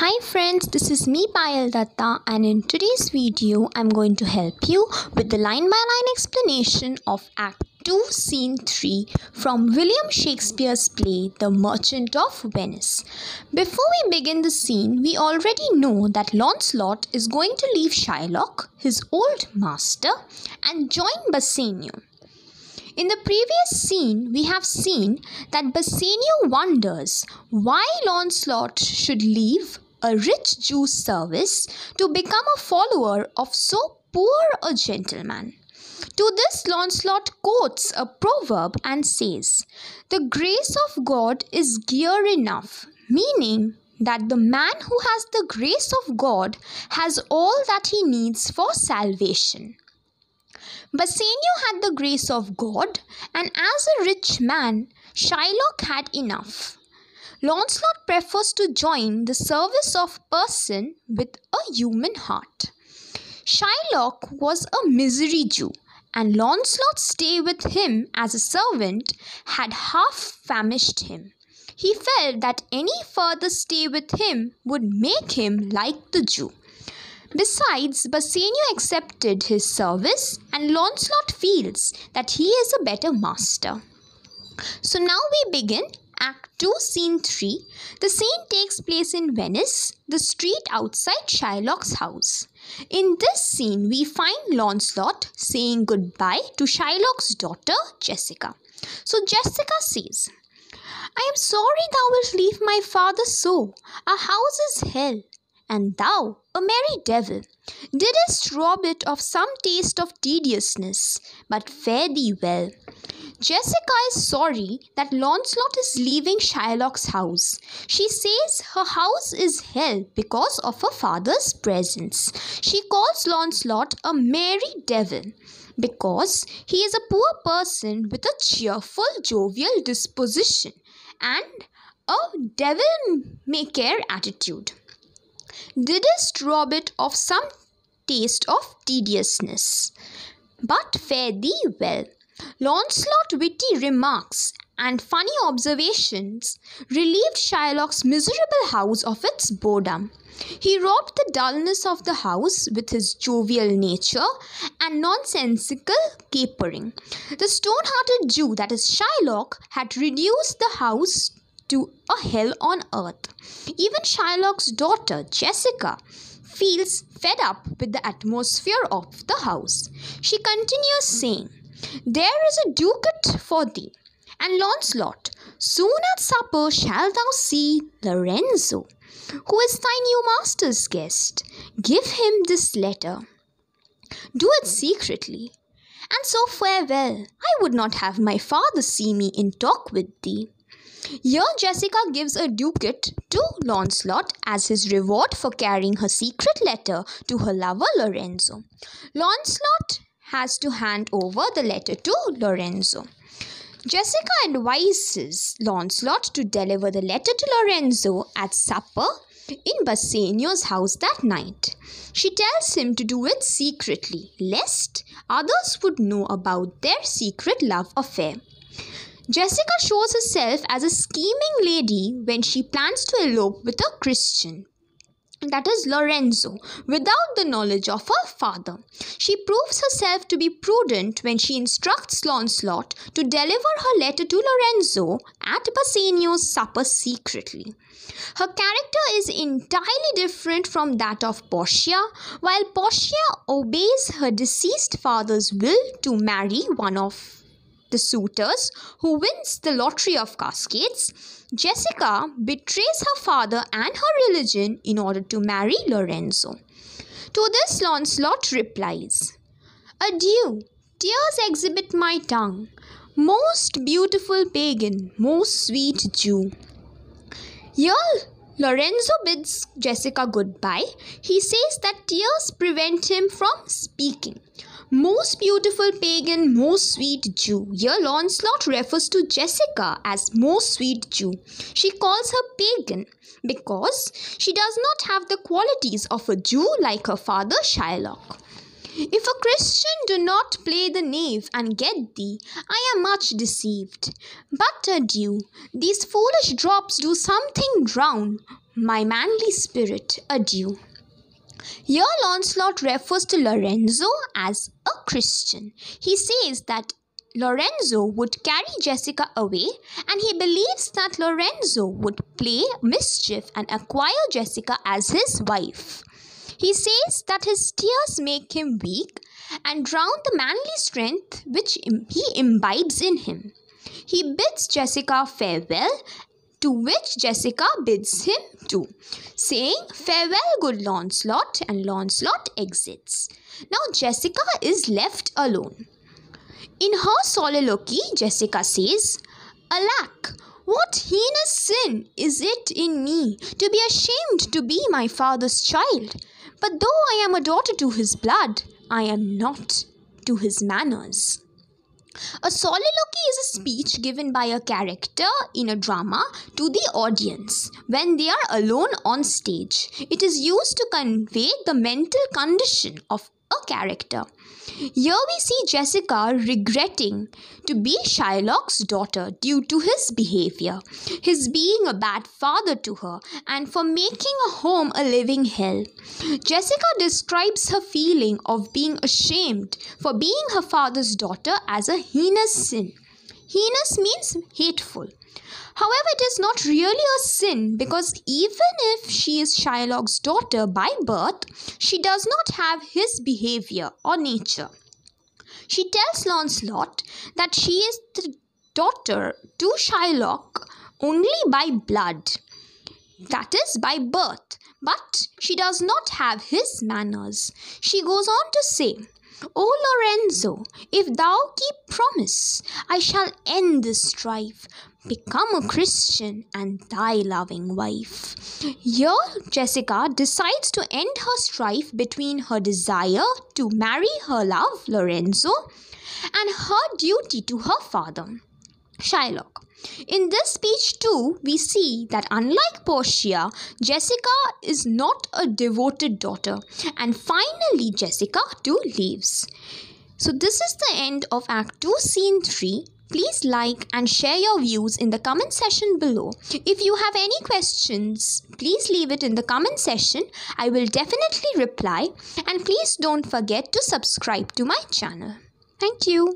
Hi friends, this is me Payal Dutta, and in today's video I'm going to help you with the line-by-line explanation of Act 2 Scene 3 from William Shakespeare's play The Merchant of Venice. Before we begin the scene, we already know that Lancelot is going to leave Shylock, his old master, and join Bassanio. In the previous scene, we have seen that Bassanio wonders why Lancelot should leave a rich Jew's service to become a follower of so poor a gentleman. To this, Lancelot quotes a proverb and says, "The grace of God is gear enough," meaning that the man who has the grace of God has all that he needs for salvation. Bassanio had the grace of God, and as a rich man, Shylock had enough. Lancelot prefers to join the service of a person with a human heart. Shylock was a misery Jew, and Lancelot's stay with him as a servant had half famished him. He felt that any further stay with him would make him like the Jew. Besides, Bassanio accepted his service, and Lancelot feels that he is a better master. So now we begin Act 2 Scene 3. The scene takes place in Venice, the street outside Shylock's house. In this scene, we find Lancelot saying goodbye to Shylock's daughter Jessica. So Jessica says, "I am sorry thou wilt leave my father so. Our house is hell. And thou, a merry devil, didst rob it of some taste of tediousness, but fare thee well." Jessica is sorry that Lancelot is leaving Shylock's house. She says her house is hell because of her father's presence. She calls Lancelot a merry devil because he is a poor person with a cheerful, jovial disposition and a devil-may-care attitude. Didst rob it of some taste of tediousness, but fare thee well. Lancelot's witty remarks and funny observations relieved Shylock's miserable house of its boredom. He robbed the dullness of the house with his jovial nature and nonsensical capering. The stone-hearted Jew, that is Shylock, had reduced the house to a hell on earth. Even Shylock's daughter, Jessica, feels fed up with the atmosphere of the house. She continues saying, "There is a ducat for thee, and Lancelot, soon at supper shalt thou see Lorenzo, who is thy new master's guest. Give him this letter. Do it secretly, and so farewell. I would not have my father see me in talk with thee." Here Jessica gives a ducat to Lancelot as his reward for carrying her secret letter to her lover Lorenzo. Lancelot has to hand over the letter to Lorenzo. Jessica advises Lancelot to deliver the letter to Lorenzo at supper in Bassanio's house that night. She tells him to do it secretly, lest others would know about their secret love affair. Jessica shows herself as a scheming lady when she plans to elope with a Christian, that is Lorenzo, without the knowledge of her father. She proves herself to be prudent when she instructs Lancelot to deliver her letter to Lorenzo at Bassanio's supper secretly. Her character is entirely different from that of Portia. While Portia obeys her deceased father's will to marry one of the suitors who wins the lottery of cascades, Jessica betrays her father and her religion in order to marry Lorenzo. To this Lancelot replies, "Adieu, tears exhibit my tongue, most beautiful pagan, most sweet Jew." Here Lorenzo bids Jessica goodbye. He says that tears prevent him from speaking. Most beautiful pagan, most sweet Jew. Here Lancelot refers to Jessica as most sweet Jew. She calls her pagan because she does not have the qualities of a Jew like her father Shylock. "If a Christian do not play the knave and get thee, I am much deceived. But adieu, these foolish drops do something drown my manly spirit, adieu. Here Lancelot refers to Lorenzo as a Christian. He says that Lorenzo would carry Jessica away, and he believes that Lorenzo would play mischief and acquire Jessica as his wife. He says that his tears make him weak and drown the manly strength which he imbibes in him. He bids Jessica farewell, to which Jessica bids him too, saying, "Farewell, good Lancelot," and Lancelot exits. Now Jessica is left alone. In her soliloquy, Jessica says, "Alack, what heinous sin is it in me to be ashamed to be my father's child? But though I am a daughter to his blood, I am not to his manners." A soliloquy is a speech given by a character in a drama to the audience when they are alone on stage. It is used to convey the mental condition of a character. Here we see Jessica regretting to be Shylock's daughter due to his behavior, his being a bad father to her, and for making a home a living hell. Jessica describes her feeling of being ashamed for being her father's daughter as a heinous sin. Heinous means hateful. However, it is not really a sin, because even if she is Shylock's daughter by birth, she does not have his behavior or nature. She tells Lancelot that she is the daughter to Shylock only by blood, that is by birth, but she does not have his manners. She goes on to say, "O Lorenzo, if thou keep promise, I shall end this strife, become a Christian and thy loving wife." Here Jessica decides to end her strife between her desire to marry her love Lorenzo and her duty to her father Shylock. In this speech too, we see that unlike Portia, Jessica is not a devoted daughter, and finally Jessica too leaves. So this is the end of Act 2, Scene 3. Please like and share your views in the comment section below. If you have any questions, please leave it in the comment section. I will definitely reply, and please don't forget to subscribe to my channel. Thank you.